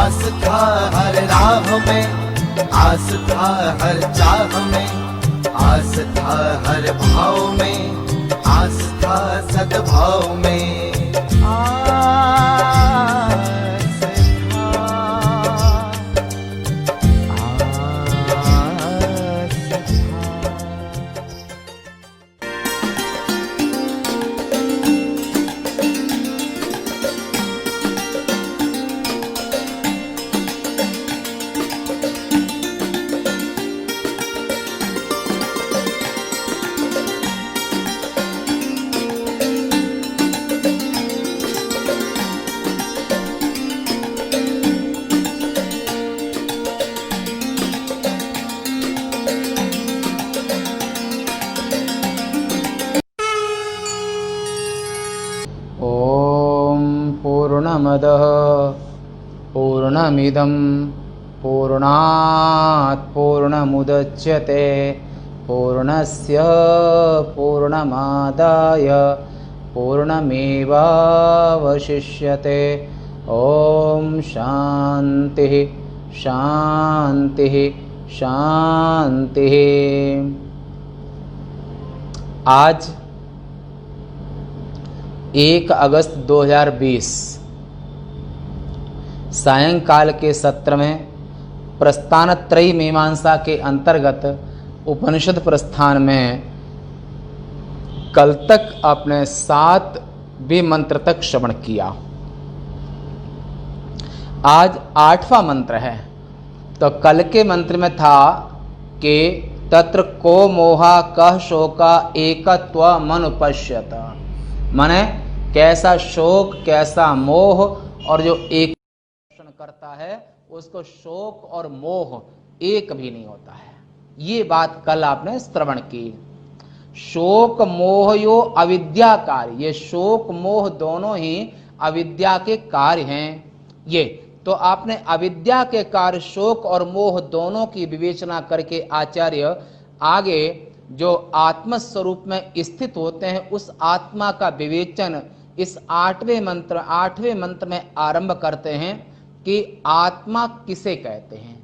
आस था हर राह में, आस था हर चाह में, आस था हर भाव में, आस था सद्भाव में। आस था, आस था। ॐ पूर्णमदः पूर्णमिदं पूर्णात् पूर्णमुदच्यते पूर्णस्य पूर्णमादाय पूर्णमेवावशिष्यते। ॐ शान्तिः शान्तिः शान्तिः। आज 1 अगस्त 2020 सायंकाल के सत्र में प्रस्थानत्रयी मीमांसा के अंतर्गत उपनिषद प्रस्थान में कल तक आपने 7वें मंत्र तक श्रवण किया। आज 8वां मंत्र है। तो कल के मंत्र में था कि तत्र को मोहा कह शोका एकत्व मनुपश्यत, माने कैसा शोक कैसा मोह, और जो एक करता है उसको शोक और मोह एक भी नहीं होता है। ये बात कल आपने श्रवण की। शोक मोह यो अविद्या कार्य, ये शोक मोह दोनों ही अविद्या के कार्य हैं। ये तो आपने अविद्या के कार्य शोक और मोह दोनों की विवेचना करके आचार्य आगे जो आत्म स्वरूप में स्थित होते हैं उस आत्मा का विवेचन इस 8वें मंत्र में आरंभ करते हैं कि आत्मा किसे कहते हैं,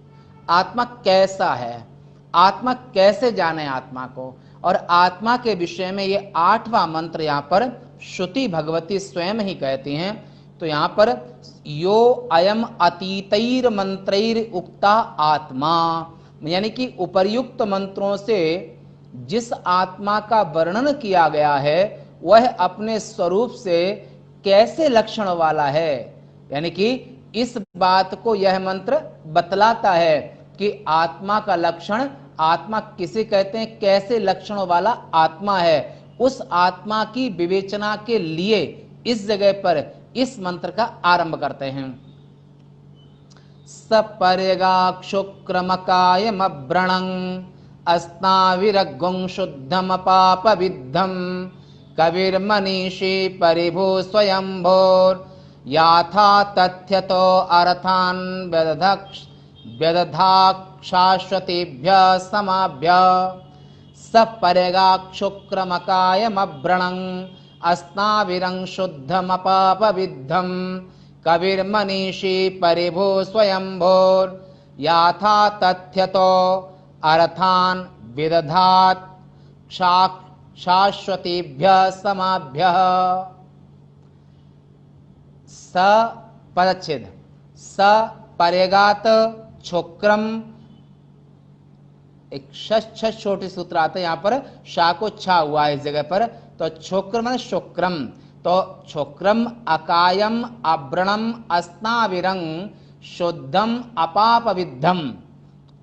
आत्मा कैसा है, आत्मा कैसे जाने आत्मा को। और आत्मा के विषय में ये 8वां मंत्र यहाँ पर श्रुति भगवती स्वयं ही कहती हैं। तो यहाँ पर यो अयम अतीतैर मंत्रैर उक्ता आत्मा, यानी कि उपर्युक्त मंत्रों से जिस आत्मा का वर्णन किया गया है वह अपने स्वरूप से कैसे लक्षण वाला है, यानी कि इस बात को यह मंत्र बतलाता है कि आत्मा का लक्षण, आत्मा किसे कहते हैं, कैसे लक्षण वाला आत्मा है। उस आत्मा की विवेचना के लिए इस जगह पर इस मंत्र का आरंभ करते हैं। सपर्यगाक्षुक्रमकायमब्रणं अस्नाविरग्गुं शुद्धमपापविद्धं कविर्मनीषी परिभू स्वयंभोर्याथा तथ्यतो अर्थान् व्यदधाक्षाश्वतेभ्यः समाभ्यः। सपर्यगाक्षुक्रमकायमब्रणं अस्नाविरं शुद्धमपापविद्धं कविर्मनीषी परिभू स्वयंभोर्याथा तथ्यतो अर्थान् विदधात् शाश्वतेभ्यः समाभ्यः। स पदच्छेद, स परेगात छोक्रम, एक छोटी सूत्र आता है यहाँ पर, शा को छा हुआ है इस जगह पर। तो छोक्रम शुक्रम, तो छोक्रम अकायम अब्रणम अस्नाविरं शुद्धम अपापविद्धम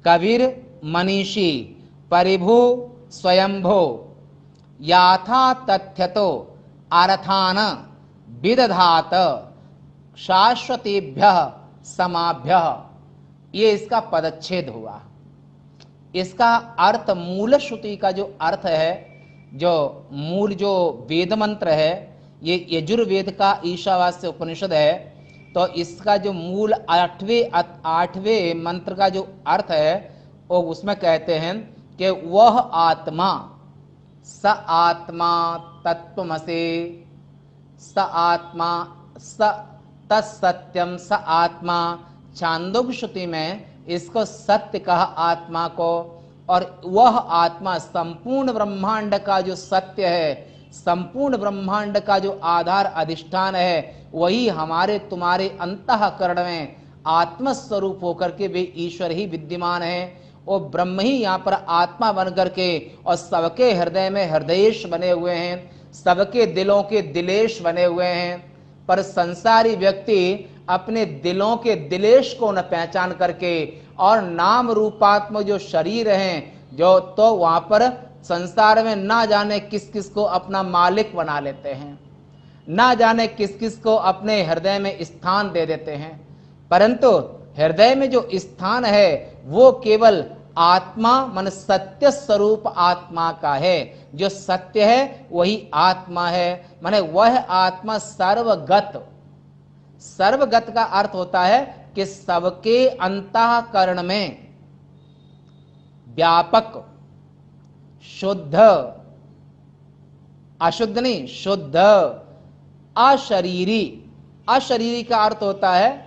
कविर मनीषी परिभू स्वयंभो याथा तथ्यतो अर्थान विदधात शाश्वतेभ्यः समाभ्यः। ये इसका पदच्छेद हुआ। इसका अर्थ मूल श्रुति का जो अर्थ है, जो मूल जो वेद मंत्र है, ये यजुर्वेद का ईशावास्य उपनिषद है। तो इसका जो मूल आठवें मंत्र का जो अर्थ है वो उसमें कहते हैं कि वह आत्मा, स आत्मा तत्वमसि, स आत्मा स तत्सत्यम स आत्मा छांदोग्य श्रुति में इसको सत्य कहा आत्मा को, और वह आत्मा संपूर्ण ब्रह्मांड का जो सत्य है, संपूर्ण ब्रह्मांड का जो आधार अधिष्ठान है, वही हमारे तुम्हारे अंतःकरण में आत्मस्वरूप होकर के वे ईश्वर ही विद्यमान है। वो ब्रह्म ही यहाँ पर आत्मा बन करके और सबके हृदय में हृदयेश बने हुए हैं, सबके दिलों के दिलेश बने हुए हैं। पर संसारी व्यक्ति अपने दिलों के दिलेश को न पहचान करके और नाम रूपात्मक जो शरीर हैं जो, तो वहां पर संसार में ना जाने किस किस को अपना मालिक बना लेते हैं, ना जाने किस किस को अपने हृदय में स्थान दे देते हैं। परंतु हृदय में जो स्थान है वो केवल आत्मा मन सत्य स्वरूप आत्मा का है। जो सत्य है वही आत्मा है, माने वह आत्मा सर्वगत। सर्वगत का अर्थ होता है कि सबके अंतःकरण में व्यापक, शुद्ध, अशुद्ध नहीं, शुद्ध, अशरीरी। अशरीरी का अर्थ होता है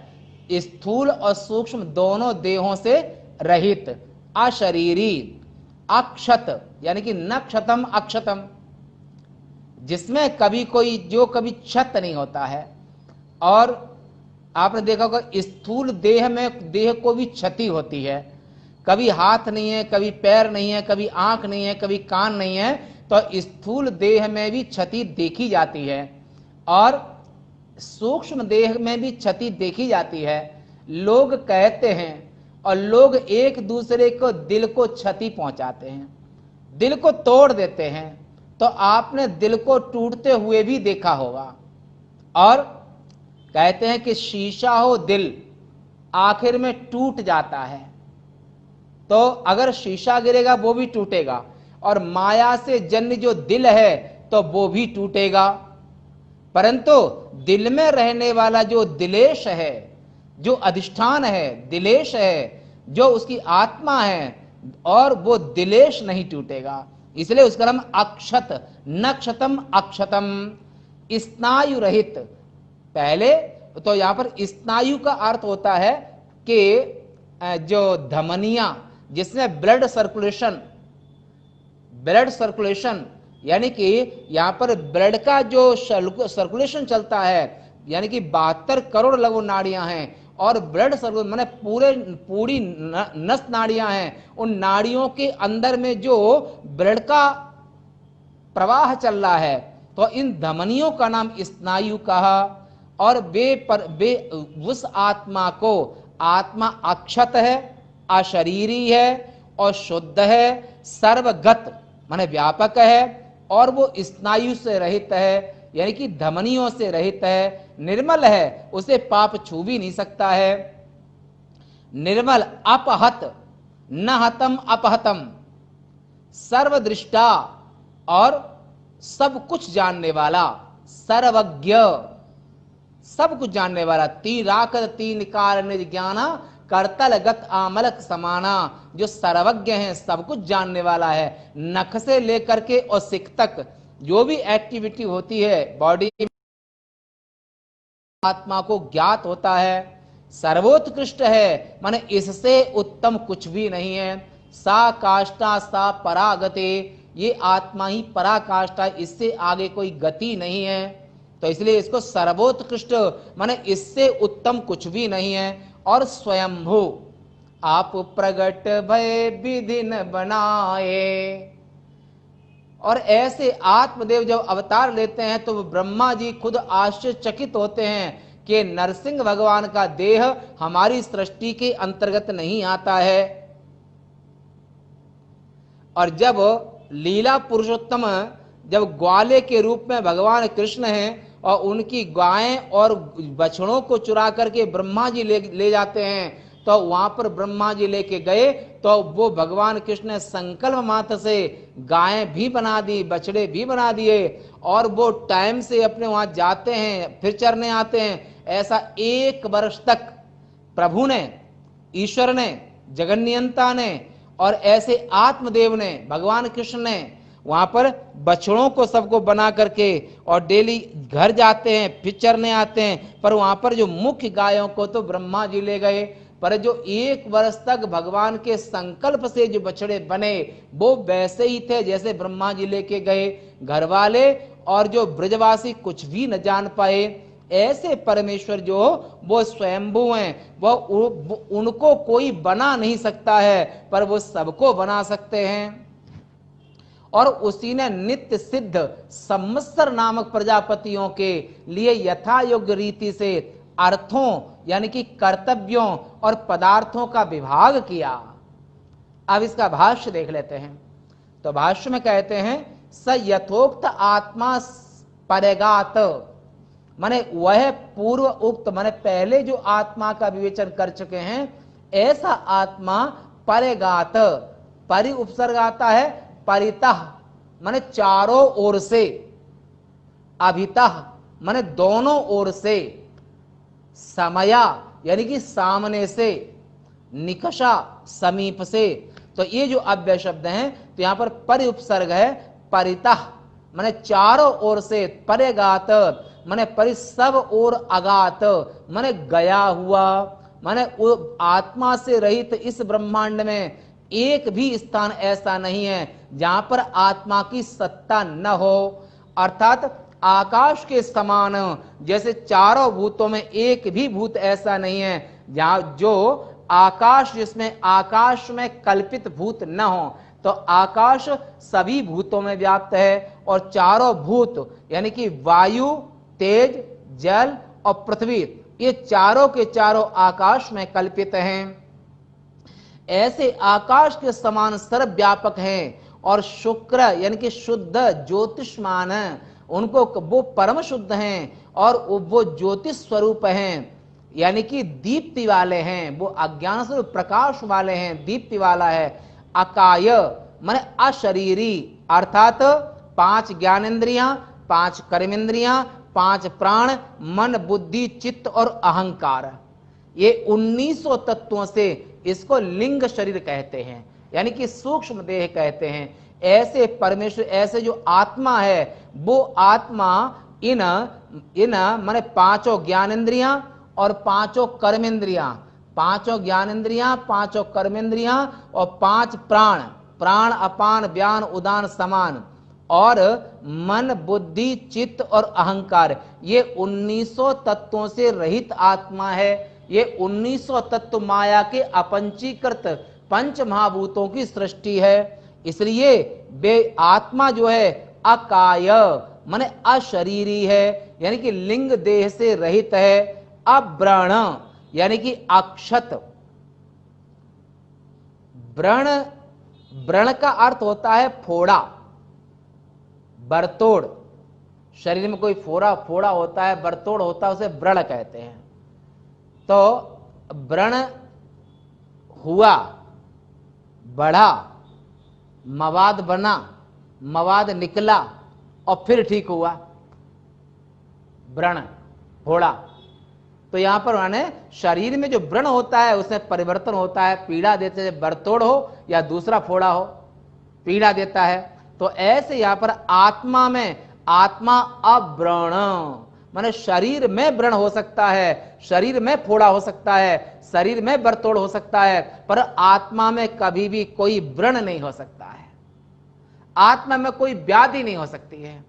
स्थूल और सूक्ष्म दोनों देहों से रहित, अशरीरी। अक्षत यानी कि न क्षतम अक्षतम, जिसमें कभी कोई जो कभी क्षत नहीं होता है। और आपने देखा होगा स्थूल देह में देह को भी क्षति होती है, कभी हाथ नहीं है, कभी पैर नहीं है, कभी आंख नहीं है, कभी कान नहीं है, तो स्थूल देह में भी क्षति देखी जाती है और सूक्ष्म देह में भी क्षति देखी जाती है। लोग कहते हैं और लोग एक दूसरे को दिल को क्षति पहुंचाते हैं, दिल को तोड़ देते हैं। तो आपने दिल को टूटते हुए भी देखा होगा। और कहते हैं कि शीशा हो दिल, आखिर में टूट जाता है। तो अगर शीशा गिरेगा वो भी टूटेगा, और माया से जन्य जो दिल है तो वो भी टूटेगा। परंतु दिल में रहने वाला जो दिलेश है, जो अधिष्ठान है, दिलेश है, जो उसकी आत्मा है, और वो दिलेश नहीं टूटेगा। इसलिए उसका नाम अक्षत, न क्षतम अक्षतम, स्नायु रहित। पहले तो यहां पर स्नायु का अर्थ होता है कि जो धमनियां, जिसमें ब्लड सर्कुलेशन यानी कि यहां पर ब्लड का जो सर्कुलेशन चलता है, यानी कि 72 करोड़ लघु नाड़ियां हैं, और ब्लड सर्कुलेशन माने पूरी नस नाड़ियां हैं। उन नाड़ियों के अंदर में जो ब्लड का प्रवाह चल रहा है, तो इन धमनियों का नाम स्नायु कहा। और वे उस आत्मा को, आत्मा अक्षत है, अशरीरी है और शुद्ध है, सर्वगत माने व्यापक है, और वो स्नायु से रहित है, यानी कि धमनियों से रहित है, निर्मल है, उसे पाप छू भी नहीं सकता है। निर्मल, अपहत, न हतम अपहतम, सर्वदृष्टा और सब कुछ जानने वाला, सर्वज्ञ, सब कुछ जानने वाला। तीराकत तीन कारण ज्ञाना, करतलगत आमलक समाना, जो सर्वज्ञ है, सब कुछ जानने वाला है। नख से लेकर के और सिख तक जो भी एक्टिविटी होती है बॉडी में, आत्मा को ज्ञात होता है। सर्वोत्कृष्ट है, माने इससे उत्तम कुछ भी नहीं है। सा काष्ठा सा परागते, ये आत्मा ही पराकाष्ठा, इससे आगे कोई गति नहीं है। तो इसलिए इसको सर्वोत्कृष्ट माने इससे उत्तम कुछ भी नहीं है। और स्वयंभू, आप प्रगट भय विधि न बनाए। और ऐसे आत्मदेव जब अवतार लेते हैं तो ब्रह्मा जी खुद आश्चर्यचकित होते हैं कि नरसिंह भगवान का देह हमारी सृष्टि के अंतर्गत नहीं आता है। और जब लीला पुरुषोत्तम जब ग्वाले के रूप में भगवान कृष्ण हैं और उनकी गायें और बछड़ों को चुरा करके ब्रह्मा जी ले जाते हैं, तो वहां पर ब्रह्मा जी लेके गए तो वो भगवान कृष्ण ने संकल्प मात्र से गायें भी बना दी, बछड़े भी बना दिए, और वो टाइम से अपने वहां जाते हैं, फिर चरने आते हैं। ऐसा 1 वर्ष तक प्रभु ने, ईश्वर ने, जगन्नियंता ने और ऐसे आत्मदेव ने, भगवान कृष्ण ने वहां पर बछड़ों को सबको बना करके और डेली घर जाते हैं, फिर चरने आते हैं, पर वहां पर जो मुख्य गायों को तो ब्रह्मा जी ले गए। पर जो 1 वर्ष तक भगवान के संकल्प से जो बछड़े बने वो वैसे ही थे जैसे ब्रह्मा जी लेके गए। घर वाले और जो ब्रजवासी कुछ भी न जान पाए। ऐसे परमेश्वर जो वो स्वयंभू हैं, वो उनको कोई बना नहीं सकता है, पर वो सबको बना सकते हैं। और उसी ने नित्य सिद्ध संवत्सर नामक प्रजापतियों के लिए यथा योग्य रीति से अर्थों यानी कि कर्तव्यों और पदार्थों का विभाग किया। अब इसका भाष्य देख लेते हैं। तो भाष्य में कहते हैं स यथोक्त आत्मा परेगात, माने वह पूर्व उक्त माने पहले जो आत्मा का विवेचन कर चुके हैं ऐसा आत्मा परेगात, परि उपसर्ग आता है परितः माने चारों ओर से, अभितः माने दोनों ओर से, समया यानी कि सामने से, निकषा समीप से। तो ये जो अव्यय शब्द हैं तो यहां पर परि उपसर्ग है परितः माने चारों ओर से, परेगात माने परि सब ओर अगात माने गया हुआ, माने आत्मा से रहित इस ब्रह्मांड में एक भी स्थान ऐसा नहीं है जहां पर आत्मा की सत्ता न हो। अर्थात आकाश के समान जैसे चारों भूतों में एक भी भूत ऐसा नहीं है जहां जो आकाश जिसमें आकाश में कल्पित भूत न हो। तो आकाश सभी भूतों में व्याप्त है और चारों भूत यानी कि वायु, तेज, जल और पृथ्वी ये चारों के चारों आकाश में कल्पित हैं। ऐसे आकाश के समान सर्वव्यापक हैं और शुक्र यानी कि शुद्ध ज्योतिष्मान उनको वो परम शुद्ध हैं और वो ज्योतिष स्वरूप हैं यानी कि दीप्ति वाले हैं, वो अज्ञान स्वरूप प्रकाश वाले हैं, दीप्ति वाला है। अकाय माने अशरीरी अर्थात 5 ज्ञानेंद्रियां, 5 कर्मेंद्रियां, 5 प्राण, मन, बुद्धि, चित्त और अहंकार, ये 1900 तत्वों से इसको लिंग शरीर कहते हैं यानी कि सूक्ष्म देह कहते हैं। ऐसे परमेश्वर ऐसे जो आत्मा है वो आत्मा इन माने 5 ज्ञानेंद्रियां और 5 कर्मेंद्रियां, 5 ज्ञानेंद्रियां, 5 कर्मेंद्रियां और 5 प्राण, प्राण अपान व्यान उदान समान और मन, बुद्धि, चित्त और अहंकार, ये 1900 तत्वों से रहित आत्मा है। ये 1900 तत्व माया के अपंचीकृत 5 महाभूतों की सृष्टि है। इसलिए वे आत्मा जो है अकाय माने अशरीरी है यानी कि लिंग देह से रहित है। अव्रण यानी कि अक्षत, व्रण, व्रण का अर्थ होता है फोड़ा, बरतोड़। शरीर में कोई फोड़ा होता है, बरतोड़ होता है, उसे व्रण कहते हैं। तो व्रण हुआ, बढ़ा, मवाद बना, मवाद निकला और फिर ठीक हुआ, व्रण फोड़ा। तो यहां पर माने शरीर में जो व्रण होता है उसमें परिवर्तन होता है, पीड़ा देते हैं, बरतोड़ हो या दूसरा फोड़ा हो पीड़ा देता है। तो ऐसे यहां पर आत्मा में आत्मा अव्रण माने शरीर में व्रण हो सकता है, शरीर में फोड़ा हो सकता है, शरीर में बरतोड़ हो सकता है, पर आत्मा में कभी भी कोई व्रण नहीं हो सकता है, आत्मा में कोई व्याधि नहीं हो सकती है,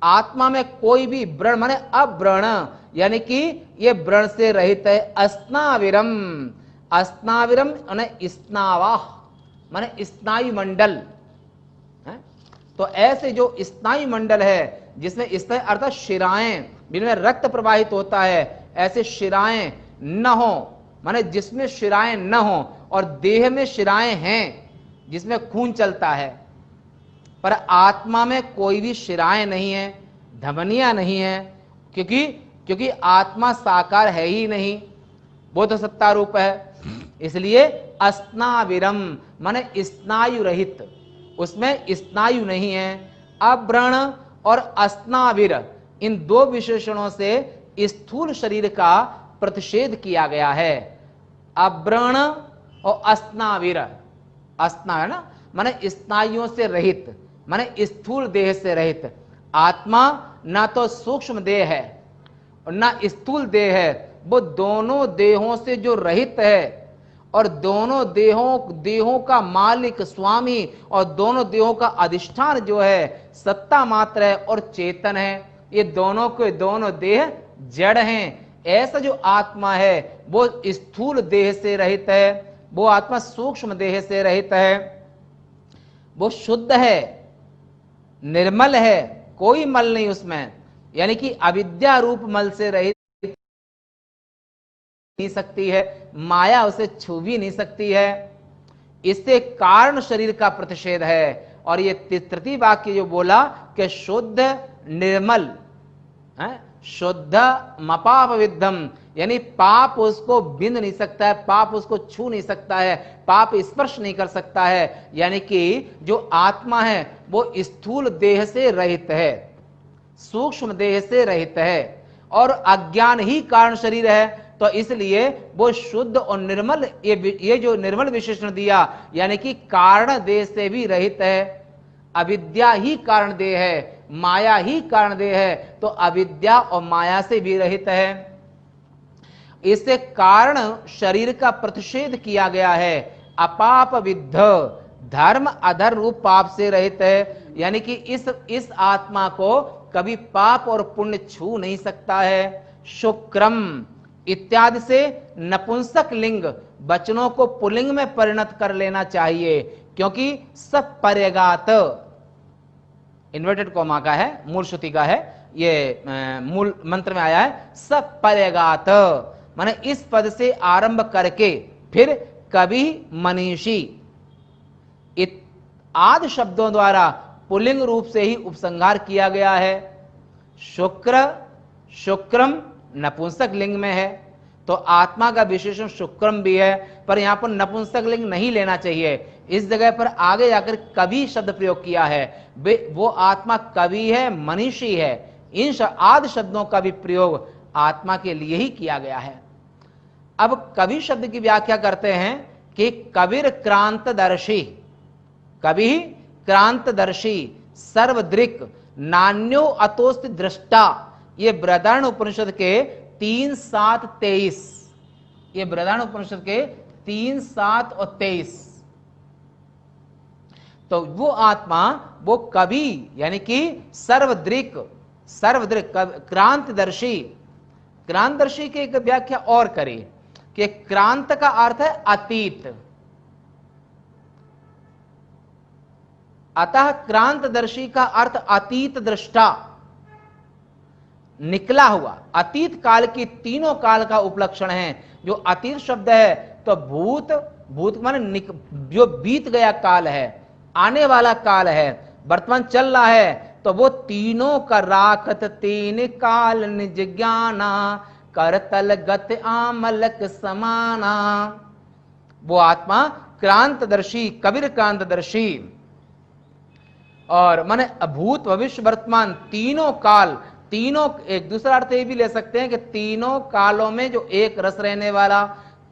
आत्मा में कोई भी व्रण माने अव्रण यानी कि ये व्रण से रहित है। अस्नाविरम, अस्नाविरम माने स्नावाह माने स्नायु मंडल है। तो ऐसे जो स्नायु मंडल है जिसमें स्नायु अर्थात शिराएं जिनमें रक्त प्रवाहित होता है, ऐसे शिराएं न हो माने जिसमें शिराएं न हो और देह में शिराएं हैं जिसमें खून चलता है, पर आत्मा में कोई भी शिराएं नहीं है, धमनियां नहीं है, क्योंकि आत्मा साकार है ही नहीं, वो तो सत्ता रूप है। इसलिए अस्नाविरम माने स्नायु रहित, उसमें स्नायु नहीं है। अव्रण और अस्नाविर इन 2 विशेषणों से स्थूल शरीर का प्रतिषेध किया गया है। अव्रण और अस्नाविर, अस्ना है ना माने स्नायुओं से रहित, माने स्थूल देह से रहित। आत्मा ना तो सूक्ष्म देह है और ना स्थूल देह है, वो दोनों देहों से जो रहित है और दोनों देहों का मालिक स्वामी और दोनों देहों का अधिष्ठान जो है सत्ता मात्र है और चेतन है। ये दोनों के दोनों देह जड़ हैं। ऐसा जो आत्मा है वो स्थूल देह से रहित है, वो आत्मा सूक्ष्म देह से रहित है, वो शुद्ध है, निर्मल है, कोई मल नहीं उसमें, यानी कि अविद्या रूप मल से रहित नहीं सकती है, माया उसे छू भी नहीं सकती है। इससे कारण शरीर का प्रतिषेध है। और ये तृतीय वाक्य जो बोला कि शुद्ध निर्मल, शुद्ध मपाप विद्धम, यानी पाप उसको बिंद नहीं सकता है, पाप उसको छू नहीं सकता है, पाप स्पर्श नहीं कर सकता है। यानी कि जो आत्मा है वो स्थूल देह से रहित है, सूक्ष्म देह से रहित है और अज्ञान ही कारण शरीर है। तो इसलिए वो शुद्ध और निर्मल, ये जो निर्मल विशेषण दिया, यानी कि कारण देह से भी रहित है। अविद्या ही कारण देह है, माया ही कारण देह है, तो अविद्या और माया से भी रहित है। इससे कारण शरीर का प्रतिषेध किया गया है। अपाप विद्ध, धर्म अधर्म रूप पाप से रहित है, यानी कि इस आत्मा को कभी पाप और पुण्य छू नहीं सकता है। शुक्रम इत्यादि से नपुंसक लिंग वचनों को पुल्लिंग में परिणत कर लेना चाहिए, क्योंकि सब पर्यगात इन्वर्टेड कॉमा का है, मूल श्रुति का है, ये मूल मंत्र में आया है। सब पर्यगात माने इस पद से आरंभ करके फिर कभी मनीषी आदि शब्दों द्वारा पुल्लिंग रूप से ही उपसंहार किया गया है। शुक्र, शुक्रम नपुंसक लिंग में है, तो आत्मा का विशेषण शुक्रम भी है, पर यहां पर नपुंसक लिंग नहीं लेना चाहिए। इस जगह पर आगे जाकर कवि शब्द प्रयोग किया है, वो आत्मा कवि है, मनीषी है। इन आदि शब्दों का भी प्रयोग आत्मा के लिए ही किया गया है। अब कवि शब्द की व्याख्या करते हैं कि कविर क्रांतदर्शी, कवि क्रांतदर्शी, सर्वदृक्, नान्यो अतोस्ति दृष्टा। ये बृहदारण्य उपनिषद के 3:7-23, ये बृहदारण्य उपनिषद के 3:7 और 23। तो वो आत्मा वो कवि यानी कि सर्वदृक्, सर्वदृक् क्रांतदर्शी। क्रांतदर्शी की एक व्याख्या और करें कि क्रांत का अर्थ है अतीत, अतः क्रांतदर्शी का अर्थ अतीत दृष्टा, निकला हुआ। अतीत काल की तीनों काल का उपलक्षण है। जो अतीत शब्द है तो भूत, भूत माने जो बीत गया काल है, आने वाला काल है, वर्तमान चल रहा है, तो वो तीनों का राखत तीन काल निज ज्ञाना, करतल गत आमलक समाना। वो आत्मा क्रांतदर्शी, कबीर क्रांतदर्शी। और माने भूत भविष्य वर्तमान तीनों काल, तीनों, एक दूसरा अर्थ ये भी ले सकते हैं कि तीनों कालों में जो एक रस रहने वाला,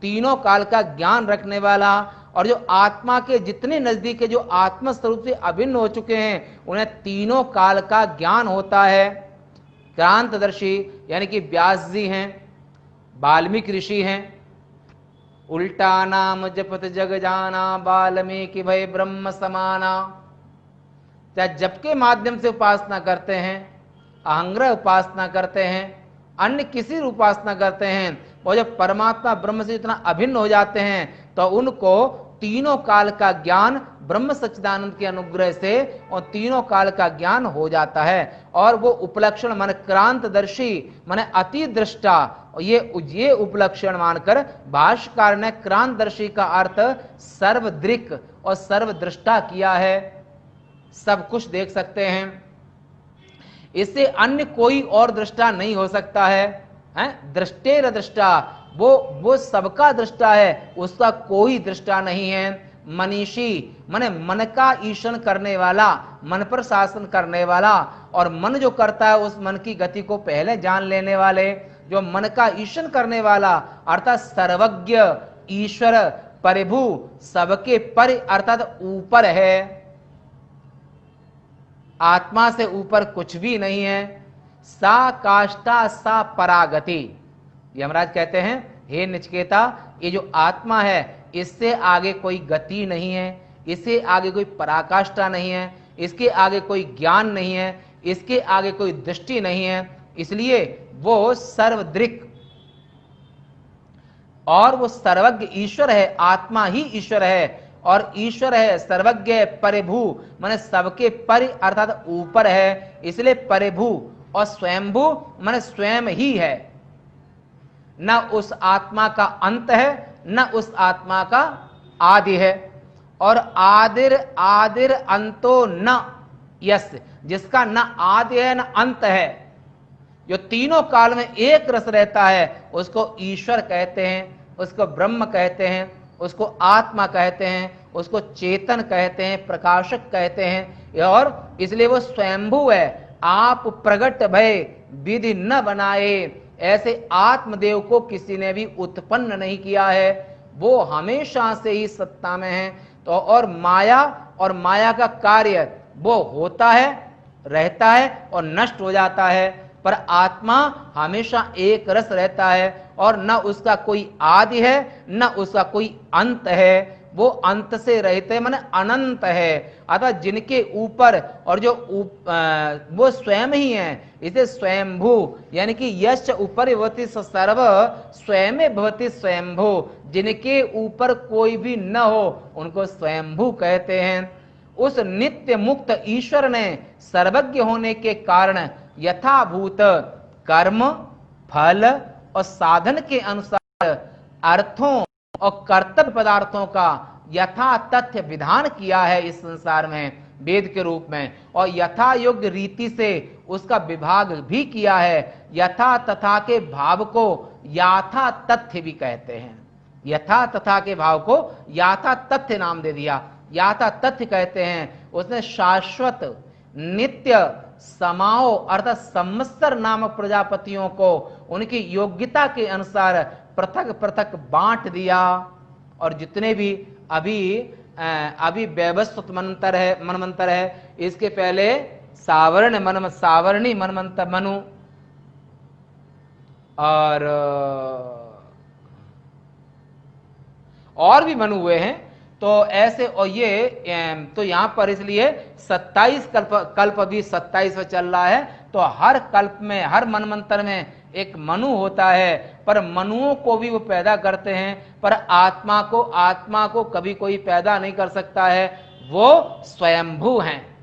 तीनों काल का ज्ञान रखने वाला, और जो आत्मा के जितने नजदीक है, जो आत्म स्वरूप से अभिन्न हो चुके हैं, उन्हें तीनों काल का ज्ञान होता है। क्रांतदर्शी यानी कि व्यास जी हैं, वाल्मीकि ऋषि हैं, उल्टा नाम जपत जग जाना, वाल्मीकि भय ब्रह्म समाना। चाहे जप के माध्यम से उपासना करते हैं, अहंग्रह उपासना करते हैं, अन्य किसी उपासना करते हैं, और जब परमात्मा ब्रह्म से इतना अभिन्न हो जाते हैं तो उनको तीनों काल का ज्ञान ब्रह्म सच्चिदानंद के अनुग्रह से और तीनों काल का ज्ञान हो जाता है। और वो उपलक्षण माने क्रांतदर्शी माने अति दृष्टा, ये उपलक्षण मानकर भाष्यकार ने क्रांतदर्शी का अर्थ सर्वदृक् और सर्वदृष्टा किया है। सब कुछ देख सकते हैं, इससे अन्य कोई और दृष्टा नहीं हो सकता है। दृष्टेर दृष्टा, वो सबका दृष्टा है, उसका कोई दृष्टा नहीं है। मनीषी माने मन का ईशन करने वाला, मन पर शासन करने वाला, और मन जो करता है उस मन की गति को पहले जान लेने वाले, जो मन का ईशन करने वाला अर्थात सर्वज्ञ ईश्वर प्रभु सबके पर अर्थात ऊपर है। आत्मा से ऊपर कुछ भी नहीं है। सा काष्ठा सा परागति। यमराज कहते हैं, हे नचिकेता, ये जो आत्मा है इससे आगे कोई गति नहीं है, इससे आगे कोई पराकाष्ठा नहीं है, इसके आगे कोई ज्ञान नहीं है, इसके आगे कोई दृष्टि नहीं है। इसलिए वो सर्वदृक् और वो सर्वज्ञ ईश्वर है। आत्मा ही ईश्वर है और ईश्वर है सर्वज्ञ परिभू, माने सबके परि अर्थात ऊपर है, इसलिए परिभू। और स्वयंभू माने स्वयं ही है। न उस आत्मा का अंत है न उस आत्मा का आदि है। और आदिर आदिर अंतो न यस, जिसका न आदि है न अंत है, जो तीनों काल में एक रस रहता है, उसको ईश्वर कहते हैं, उसको ब्रह्म कहते हैं, उसको आत्मा कहते हैं, उसको चेतन कहते हैं, प्रकाशक कहते हैं। और इसलिए वो स्वयंभू है। आप प्रगट भय विधि न बनाए, ऐसे आत्मदेव को किसी ने भी उत्पन्न नहीं किया है। वो हमेशा से ही सत्ता में है। तो और माया का कार्य वो होता है, रहता है और नष्ट हो जाता है, पर आत्मा हमेशा एक रस रहता है और न उसका कोई आदि है न उसका कोई अंत है। वो अंत से रहित है, माने अनंत है। अतः जिनके ऊपर और जो वो स्वयं ही है, इसे स्वयंभू यानी कि यश ऊपर भवति सर्व स्वयं भवति स्वयंभू। जिनके ऊपर कोई भी न हो उनको स्वयंभू कहते हैं। उस नित्य मुक्त ईश्वर ने सर्वज्ञ होने के कारण यथाभूत कर्म फल और साधन के अनुसार अर्थों और कर्तव्य पदार्थों का यथा तथ्य विधान किया है इस संसार में वेद के रूप में, और यथा योग्य रीति से उसका विभाग भी किया है। यथा तथा के भाव को याथा तथ्य भी कहते हैं। यथा तथा के भाव को याथा तथ्य नाम दे दिया, याथा तथ्य कहते हैं। उसने शाश्वत नित्य समाओ अर्थात संवत्सर नामक प्रजापतियों को उनकी योग्यता के अनुसार पृथक पृथक बांट दिया। और जितने भी अभी वैवस्वत मनमंत्र है, इसके पहले सावरणी मनमंत्र मनु, और भी मनु हुए हैं। तो ऐसे और ये तो यहां पर इसलिए 27 कल्प भी 27वां चल रहा है। तो हर कल्प में हर मनमंत्र में एक मनु होता है, पर मनुओं को भी वो पैदा करते हैं, पर आत्मा को कभी कोई पैदा नहीं कर सकता है, वो स्वयंभू हैं।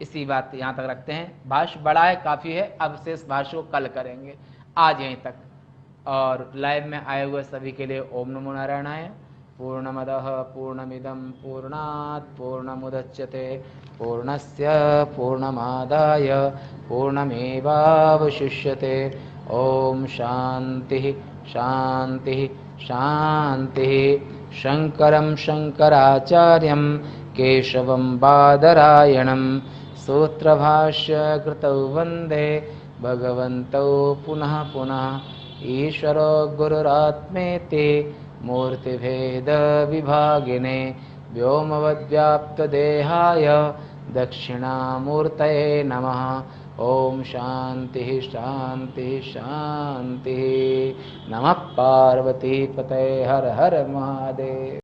इसी बात यहां तक रखते हैं। भाष्य बड़ा है, काफी है, अब शेष भाष्य को कल करेंगे। आज यहीं तक। और लाइव में आए हुए सभी के लिए ओम नमो नारायणाय। पूर्णमदः पूर्णमिदं पूर्णात् पूर्णमुदच्यते पूर्णस्य पूर्णमादाय पूर्णमेवावशिष्यते। ओम शांति शांति शांति। शंकरं शंकराचार्यं केशवं बादरायणं सूत्रभाष्य कृतौ वन्दे भगवन्तौ पुनः पुनः। ईश्वरो गुरुरात्मेति मूर्तिभेद विभागिने व्योमवद्व्याप्तदेहाय दक्षिणामूर्तये नमः। ओम शांति शांति शांति। नमः पार्वती पतये। हर हर महादेव।